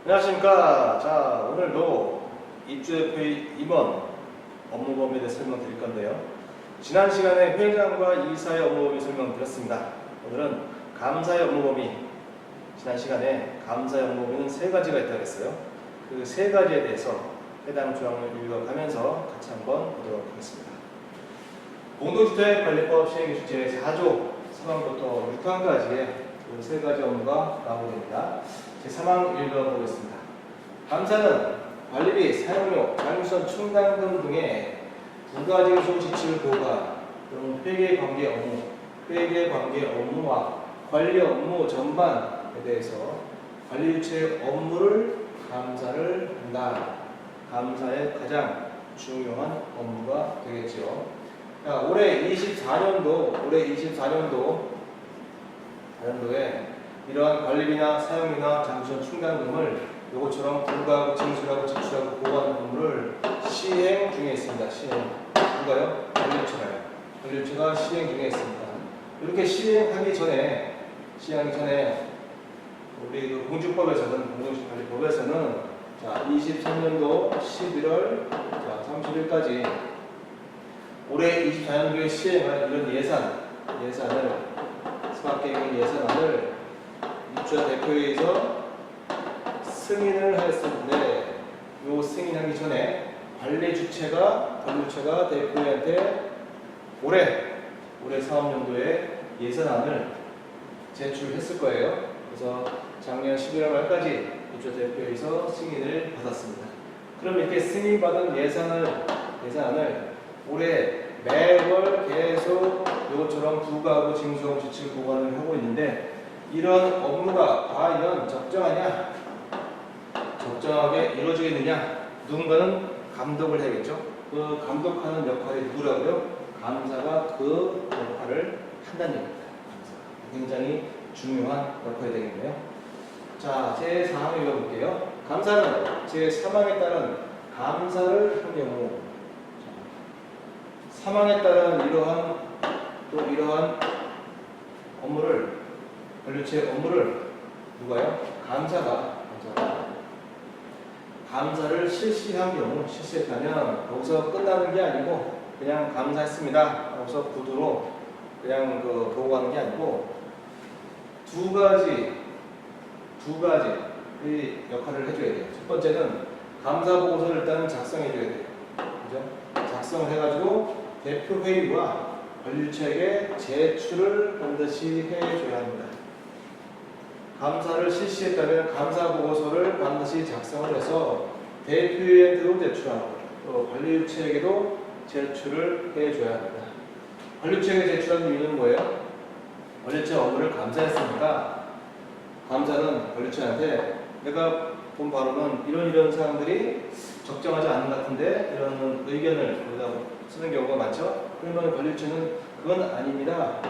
안녕하십니까. 자, 오늘도 입주대표의 임원 업무 범위에 대해 설명드릴 건데요. 지난 시간에 회장과 이사의 업무 범위 설명드렸습니다. 오늘은 감사의 업무 범위. 지난 시간에 감사의 업무 범위는 세 가지가 있다고 했어요. 그 세 가지에 대해서 해당 조항을 읽어가면서 같이 한번 보도록 하겠습니다. 공동주택관리법 시행규칙 제4조 3항부터 6항까지의 그 세 가지 업무가 나오게 됩니다. 제3항 읽어보겠습니다. 감사는 관리비, 사용료, 장유선 충당금 등의 부가징수 지출 보관 등 회계관계 업무, 회계관계 업무와 관리 업무 전반에 대해서 관리유치의 업무를 감사를 한다. 감사의 가장 중요한 업무가 되겠죠. 자, 올해 24년도에 이러한 관리비나 사용료나 장유선 충당금을 요것처럼 불가하고 징수하고 지출하고 보호하는 업무를 시행 중에 있습니다. 시행. 누가요? 관리유치가요. 관리유치가 시행 중에 있습니다. 이렇게 시행하기 전에 우리 그 공주법에서는 공동주택관리법에서는 자 23년도 11월 30일까지 올해 24년도에 시행할 이런 예산을 스마트게임 예산안을 입주자 대표회의에서 승인을 하였었는데 요 승인하기 전에 관리주체가 대표회한테 올해 사업연도에 예산안을 제출했을 거예요. 그래서 작년 11월 말까지 입주자 대표회의에서 승인을 받았습니다. 그럼 이렇게 승인받은 예산안을 올해 매월 계속 이것처럼 부가하고 징수하고 지출 보관을 하고 있는데 이런 업무가 과연 적정하게 이루어지겠느냐? 누군가는 감독을 해야겠죠. 그 감독하는 역할이 누구라고요? 감사가 그 역할을 한다는 얘기입니다. 굉장히 중요한 역할이 되겠네요. 자, 제4항 읽어볼게요. 감사는 제3항에 따른 감사를 한 경우 사망에 따른 이러한 업무를 관리유치의 업무를 누가요? 감사를 실시했다면 거기서 끝나는 게 아니고 그냥 감사했습니다. 거기서 구두로 그냥 보고하는 게 아니고 두 가지 역할을 해줘야 돼요. 첫 번째는 감사 보고서를 일단 작성해줘야 돼요. 그죠? 작성을 해가지고 대표회의와 관리유치에게 제출을 반드시 해줘야 합니다. 감사를 실시했다면 감사 보고서를 반드시 작성을 해서 대표회의한테도 제출하고 또 관리유치에게도 제출을 해줘야 합니다. 관리유치에게 제출하는 이유는 뭐예요? 관리유치 업무를 감사했으니까 감사는 관리유치한테 내가 본 바로는 이런 사항들이 적정하지 않은 것 같은데 이런 의견을 거기다 쓰는 경우가 많죠. 그러면 관리유치는 그건 아닙니다.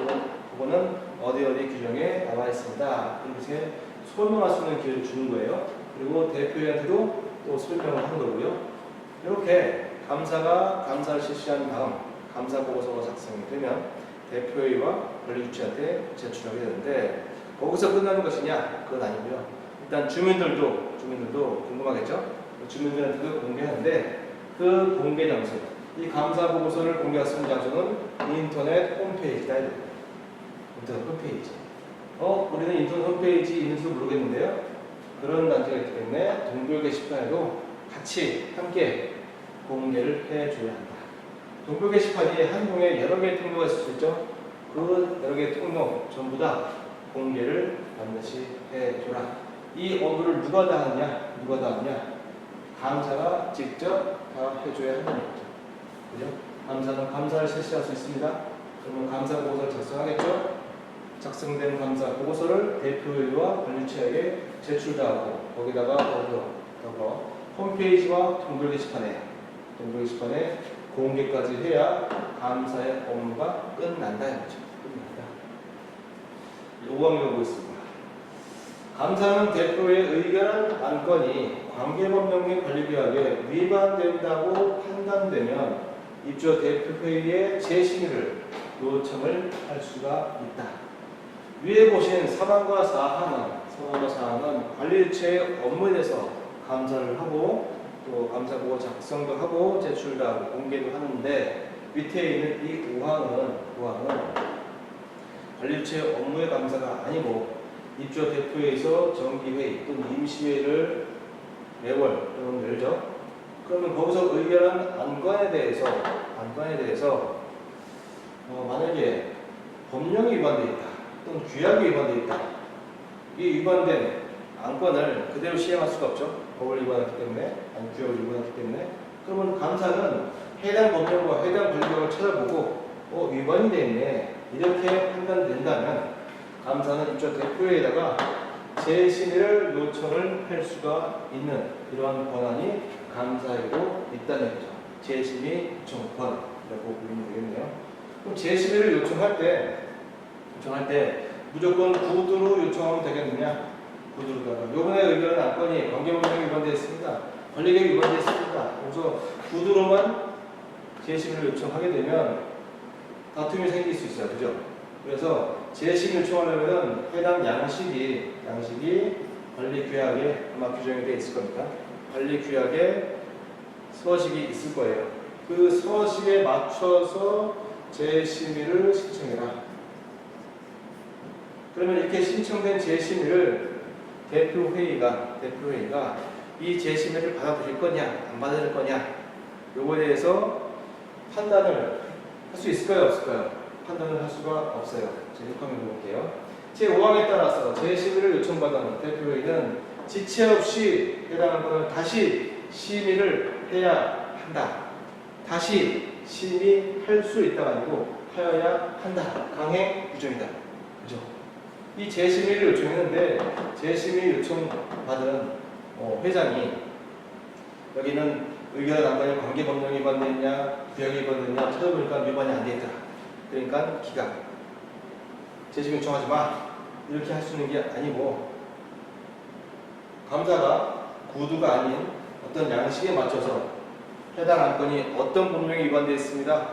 그거는 어디 규정에 나와 있습니다. 이렇게 설명할 수 있는 기회를 주는 거예요. 그리고 대표회한테도 또 설명을 하는 거고요. 이렇게 감사를 실시한 다음 감사 보고서가 작성이 되면 대표회의와 관리유치한테 제출하게 되는데 거기서 끝나는 것이냐? 그건 아니고요. 일단 주민들도 궁금하겠죠? 주민들한테도 공개하는데 그 공개 장소, 이 감사 보고서를 공개할 수 있는 장소는 인터넷 홈페이지다. 인터넷 홈페이지. 우리는 인터넷 홈페이지 있는지도 모르겠는데요. 그런 단체가 있기 때문에 동별 게시판에도 같이 함께 공개를 해줘야 한다. 동별 게시판이 한 통에 여러 개의 통로가 있을 수 있죠. 그 여러 개의 통로 전부 다 공개를 반드시 해줘라. 이 업무를 누가 다 하느냐? 감사가 직접 다 해줘야 한다는 거죠. 그죠? 감사는 감사를 실시할 수 있습니다. 그러면 감사 보고서를 작성하겠죠? 작성된 감사 보고서를 대표회의와 관리유치에게 제출도 하고 거기다가 홈페이지와 동별 게시판에 공개까지 해야 감사의 업무가 끝난다. 이거죠. 끝난다. 5항 읽어보겠습니다. 감사는 대표의 의견 안건이 관계법 명령 관리규약에 위반된다고 판단되면 입주자 대표회의의 재심의를 요청을 할 수가 있다. 위에 보신 3항과 4항은 선호하는 사항은 관리유치의 업무에 대해서 감사를 하고 또 감사보고 작성도 하고 제출도 하고 공개도 하는데 밑에 있는 이 5항은 관리유치의 업무의 감사가 아니고 입주자 대표회의에서 정기회의 또는 임시회의를 매월 또는 열죠. 그러면 거기서 의결한 안건에 대해서 만약에 법령이 위반되어 있다 또는 규약이 위반되어 있다, 이 위반된 안건을 그대로 시행할 수가 없죠. 법을 위반했기 때문에, 아니 규약을 위반했기 때문에. 그러면 감사는 해당 법령과 해당 관리법을 찾아보고 위반이 되어 있네 이렇게 판단된다면 감사는 입주자 대표에다가 재심의를 요청을 할 수가 있는 이러한 권한이 감사에도 있다는 거죠. 재심의 요청권이라고 부르면 되겠네요. 그럼 재심의를 요청할 때 무조건 구두로 요청하면 되겠느냐? 구두로다가 요번에 의결한 안건이 관계법령이 위반되었습니다. 관리계획이 위반되었습니다. 그래서 구두로만 재심의를 요청하게 되면 다툼이 생길 수 있어요. 그죠? 그래서 재심 요청하려면 해당 양식이 관리규약에 아마 규정이 되어 있을 겁니다. 관리규약에 서식이 있을 거예요. 그 서식에 맞춰서 재심의를 신청해라. 그러면 이렇게 신청된 재심의를 대표회의가 이 재심의를 받아들일 거냐 안 받아들일 거냐 요거에 대해서 판단을 할 수 있을까요 없을까요? 판단을 할 수가 없어요. 제가 6항을 볼게요. 제5항에 따라서 재심의를 요청받은 대표회의는 지체 없이 해당 안건을 다시 심의를 해야 한다. 다시 심의할 수 있다가 아니고 하여야 한다. 강행 규정이다. 그죠? 이 재심의를 요청했는데 재심의 요청받은 회장이 여기는 의결한 안건이 관계법령이 위반됐냐 규약이 위반됐냐 찾아보니까 위반이 안 돼 있더라. 그러니까 기각 재심 요청하지 마 이렇게 할 수 있는 게 아니고 감사가 구두가 아닌 어떤 양식에 맞춰서 해당 안건이 어떤 법령이 위반되어 있습니다.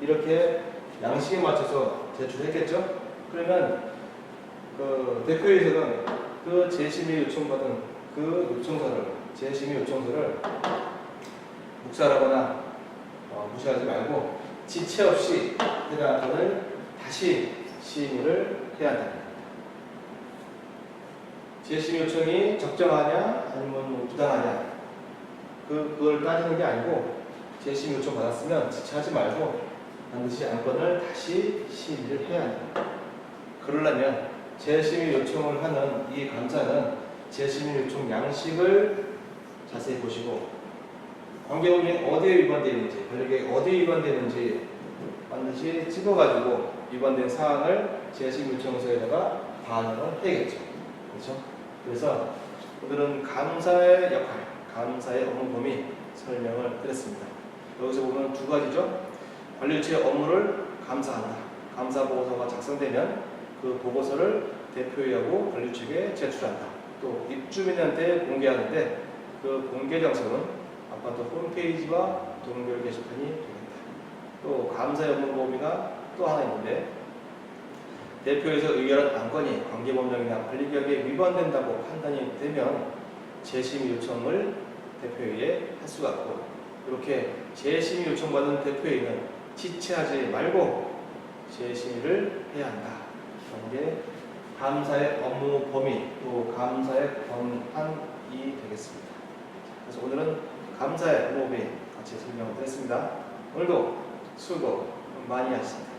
이렇게 양식에 맞춰서 제출했겠죠. 그러면 그 대표에서는 그 재심의 요청받은 그 재심의 요청서를 묵살하거나 무시하지 말고 지체 없이 해당 안건을 다시 심의를 해야 한다. 재심 요청이 적정하냐 아니면 부당하냐 그걸 따지는 게 아니고 재심 요청 받았으면 지체하지 말고 반드시 안건을 다시 심의를 해야 한다. 그러려면 재심의 요청을 하는 이 감사는 재심의 요청 양식을 자세히 보시고 관계법령이 어디에 위반되어 있는지, 관리계획이 어디에 위반되어 있는지 반드시 찍어가지고 위반된 사항을 재심 요청서에다가 반영을 해야겠죠. 그렇죠? 그래서 오늘은 감사의 역할, 감사의 업무 범위 설명을 드렸습니다. 여기서 보면 두 가지죠. 관리유치의 업무를 감사한다. 감사 보고서가 작성되면 그 보고서를 대표회의하고 관리유치에 제출한다. 또 입주민한테 공개하는데 그 공개 장소는 아파트 홈페이지와 동별 게시판이 되겠다. 또 감사의 업무 범위가 또 하나 있는데 대표에서 의결한 안건이 관계법령이나 관리규약에 위반된다고 판단이 되면 재심의 요청을 대표회의에 할 수가 있고 이렇게 재심의 요청받은 대표회의는 지체하지 말고 재심의를 해야 한다. 그런 게 감사의 업무 범위 또 감사의 권한이 되겠습니다. 그래서 오늘은 감사의 업무 범위 같이 설명을 드렸습니다. 오늘도 수고 많이 하셨습니다.